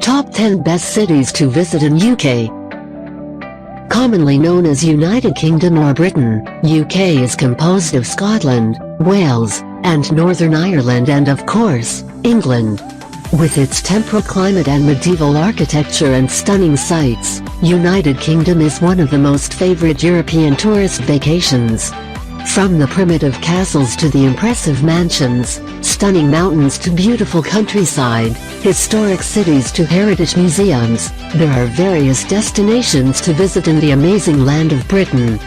Top 10 Best Cities to Visit in UK. Commonly known as United Kingdom or Britain, UK is composed of Scotland, Wales, and Northern Ireland and of course, England. With its temperate climate and medieval architecture and stunning sights, United Kingdom is one of the most favorite European tourist vacations. From the primitive castles to the impressive mansions, stunning mountains to beautiful countryside, historic cities to heritage museums, there are various destinations to visit in the amazing land of Britain.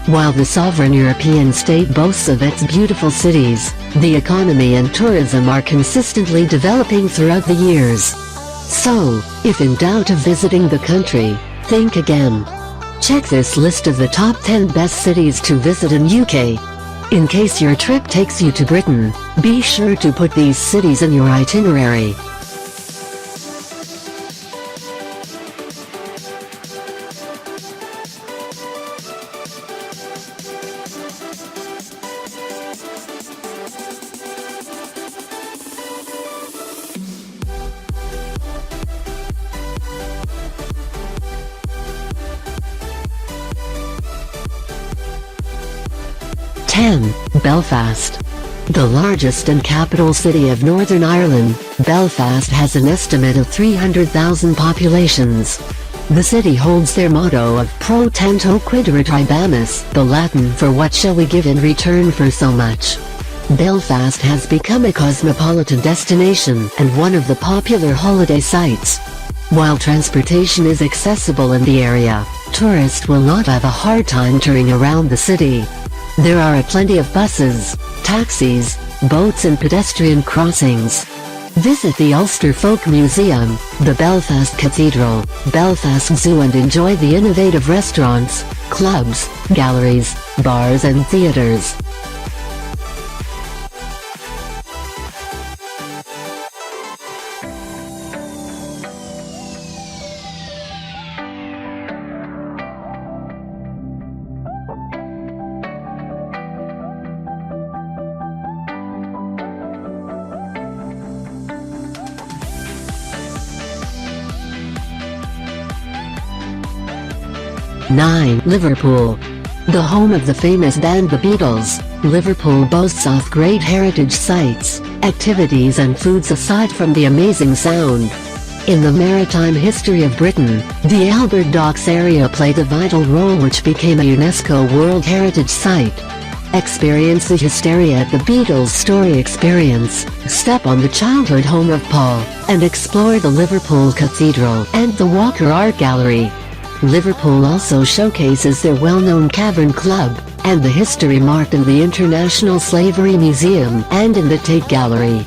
While the sovereign European state boasts of its beautiful cities, the economy and tourism are consistently developing throughout the years. So, if in doubt of visiting the country, think again. Check this list of the top 10 best cities to visit in UK. In case your trip takes you to Britain, be sure to put these cities in your itinerary. Belfast. The largest and capital city of Northern Ireland, Belfast has an estimate of 300,000 populations. The city holds their motto of Pro Tanto Quid Retribamus, the Latin for what shall we give in return for so much. Belfast has become a cosmopolitan destination and one of the popular holiday sites. While transportation is accessible in the area, tourists will not have a hard time touring around the city. There are plenty of buses, taxis, boats and pedestrian crossings. Visit the Ulster Folk Museum, the Belfast Cathedral, Belfast Zoo and enjoy the innovative restaurants, clubs, galleries, bars and theatres. Liverpool. The home of the famous band The Beatles, Liverpool boasts of great heritage sites, activities and foods aside from the amazing sound. In the maritime history of Britain, the Albert Docks area played a vital role which became a UNESCO World Heritage Site. Experience the hysteria at the Beatles Story Experience, step on the childhood home of Paul, and explore the Liverpool Cathedral and the Walker Art Gallery. Liverpool also showcases their well-known Cavern Club, and the history marked in the International Slavery Museum and in the Tate Gallery.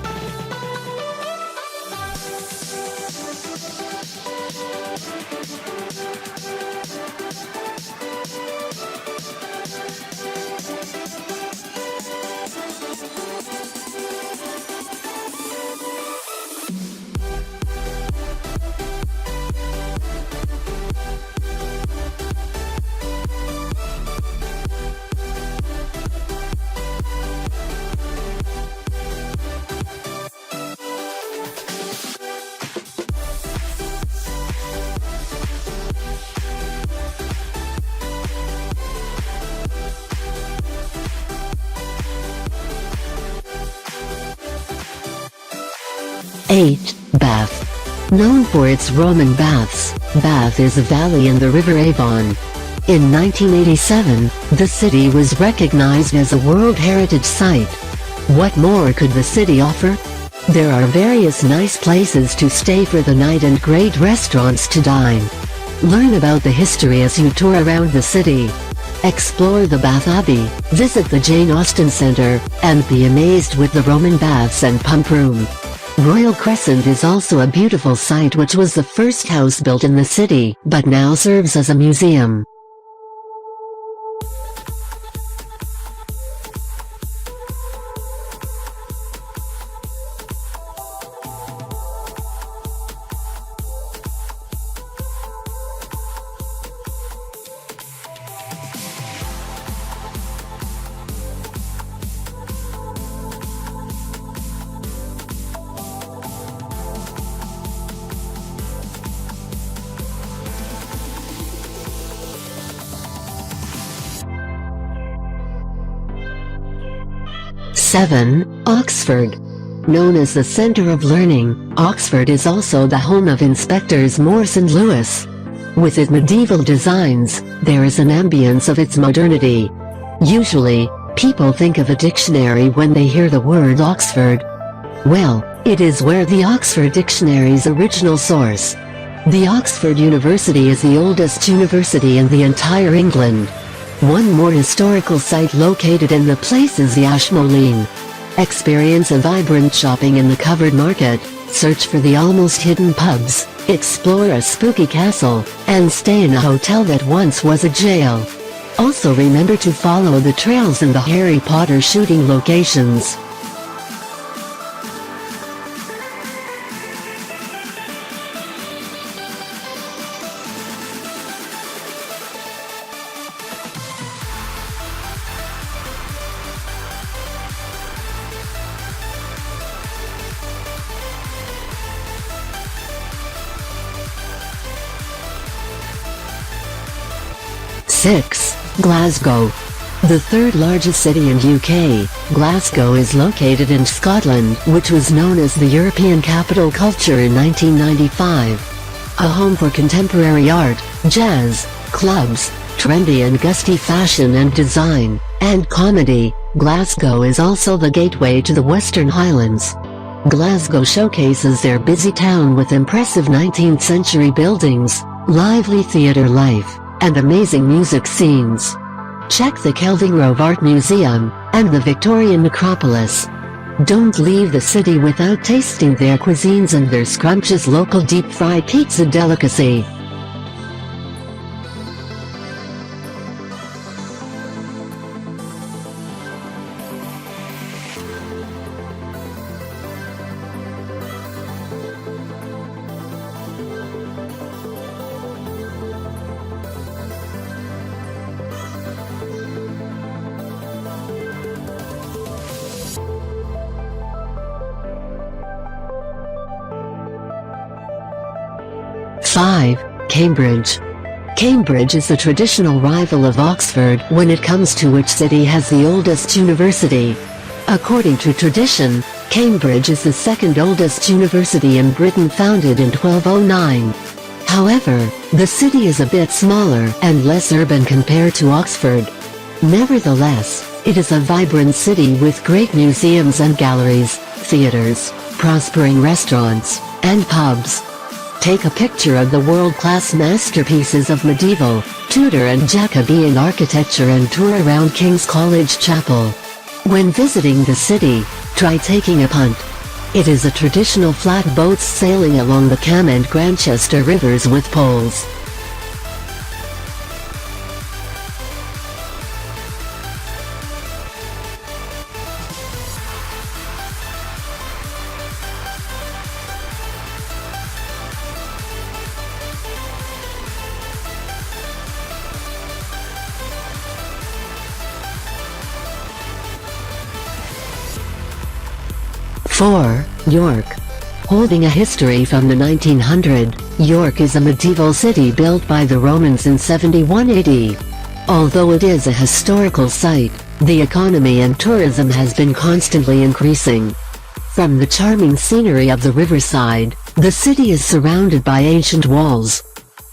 Bath. Known for its Roman baths, Bath is a valley in the River Avon. In 1987, the city was recognized as a World Heritage Site. What more could the city offer? There are various nice places to stay for the night and great restaurants to dine. Learn about the history as you tour around the city. Explore the Bath Abbey, visit the Jane Austen Centre, and be amazed with the Roman baths and pump room. Royal Crescent is also a beautiful site which was the first house built in the city, but now serves as a museum. 7. Oxford. Known as the center of learning, Oxford is also the home of Inspectors Morse and Lewis. With its medieval designs, there is an ambience of its modernity. Usually, people think of a dictionary when they hear the word Oxford. Well, it is where the Oxford Dictionary's original source. The Oxford University is the oldest university in the entire England. One more historical site located in the place is the Ashmolean. Experience a vibrant shopping in the covered market, search for the almost hidden pubs, explore a spooky castle, and stay in a hotel that once was a jail. Also remember to follow the trails in the Harry Potter shooting locations. Six. Glasgow. The third largest city in UK, Glasgow is located in Scotland, which was known as the European Capital Culture in 1995. A home for contemporary art, jazz, clubs, trendy and gusty fashion and design, and comedy, Glasgow is also the gateway to the Western Highlands. Glasgow showcases their busy town with impressive 19th century buildings, lively theatre life, and amazing music scenes. Check the Kelvingrove Art Museum, and the Victorian Necropolis. Don't leave the city without tasting their cuisines and their scrumptious local deep-fried pizza delicacy. Five. Cambridge. Cambridge is the traditional rival of Oxford when it comes to which city has the oldest university. According to tradition, Cambridge is the second oldest university in Britain, founded in 1209. However, the city is a bit smaller and less urban compared to Oxford. Nevertheless, it is a vibrant city with great museums and galleries, theatres, prospering restaurants, and pubs. Take a picture of the world-class masterpieces of medieval, Tudor and Jacobean architecture and tour around King's College Chapel. When visiting the city, try taking a punt. It is a traditional flat boats sailing along the Cam and Grantchester rivers with poles. Four. York. Holding a history from the 1900s, York is a medieval city built by the Romans in 71 AD. Although it is a historical site, the economy and tourism has been constantly increasing. From the charming scenery of the riverside, the city is surrounded by ancient walls.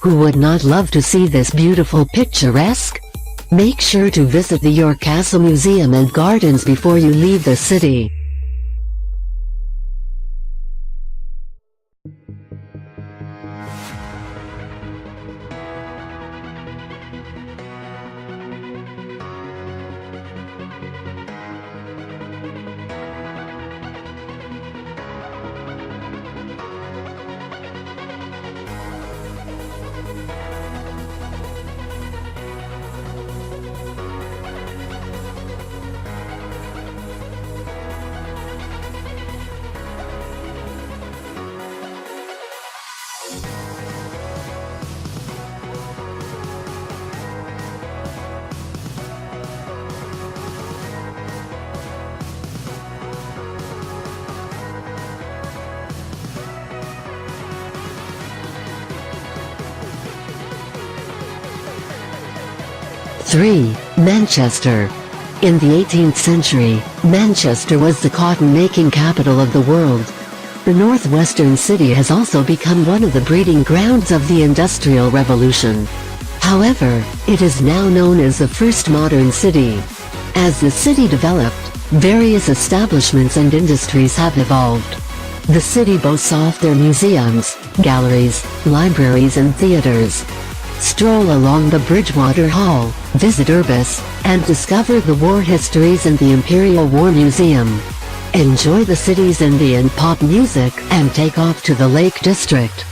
Who would not love to see this beautiful picturesque? Make sure to visit the York Castle Museum and Gardens before you leave the city. Three. Manchester. In the 18th century, Manchester was the cotton-making capital of the world. The northwestern city has also become one of the breeding grounds of the Industrial Revolution. However, it is now known as the first modern city. As the city developed, various establishments and industries have evolved. The city boasts of their museums, galleries, libraries and theaters. Stroll along the Bridgewater Hall, visit Urbis, and discover the war histories and the Imperial War Museum. Enjoy the city's indie and pop music and take off to the Lake District.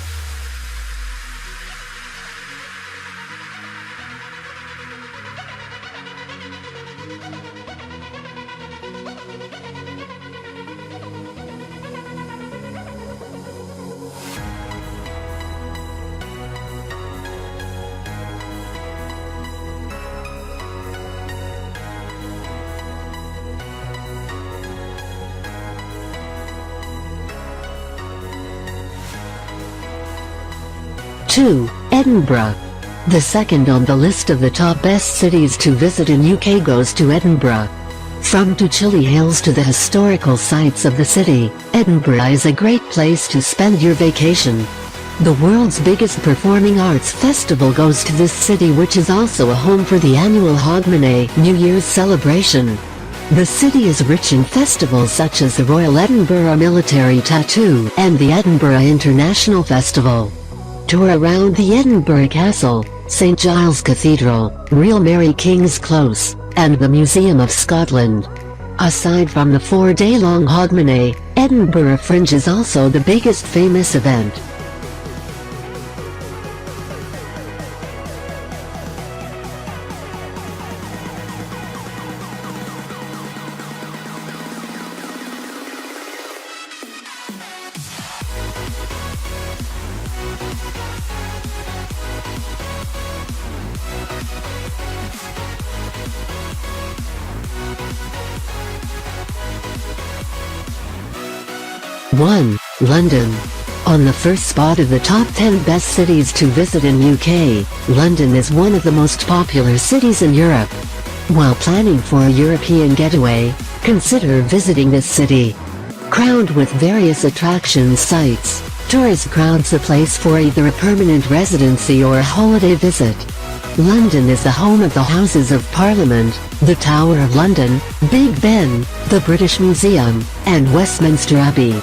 Two, Edinburgh. The second on the list of the top best cities to visit in UK goes to Edinburgh. From to chilly hills to the historical sites of the city, Edinburgh is a great place to spend your vacation. The world's biggest performing arts festival goes to this city, which is also a home for the annual Hogmanay New Year's celebration. The city is rich in festivals such as the Royal Edinburgh Military Tattoo and the Edinburgh International Festival. Tour around the Edinburgh Castle, St Giles Cathedral, Real Mary King's Close, and the Museum of Scotland. Aside from the 4-day-long Hogmanay, Edinburgh Fringe is also the biggest famous event. One, London. On the first spot of the top 10 best cities to visit in UK, London is one of the most popular cities in Europe. While planning for a European getaway, consider visiting this city. Crowned with various attraction sites, tourist crowds the place for either a permanent residency or a holiday visit. London is the home of the Houses of Parliament, the Tower of London, Big Ben, the British Museum, and Westminster Abbey.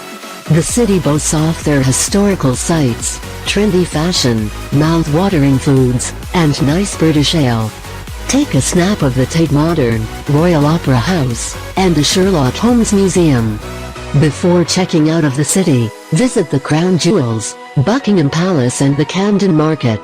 The city boasts of their historical sites, trendy fashion, mouth-watering foods, and nice British ale. Take a snap of the Tate Modern, Royal Opera House, and the Sherlock Holmes Museum. Before checking out of the city, visit the Crown Jewels, Buckingham Palace and the Camden Market.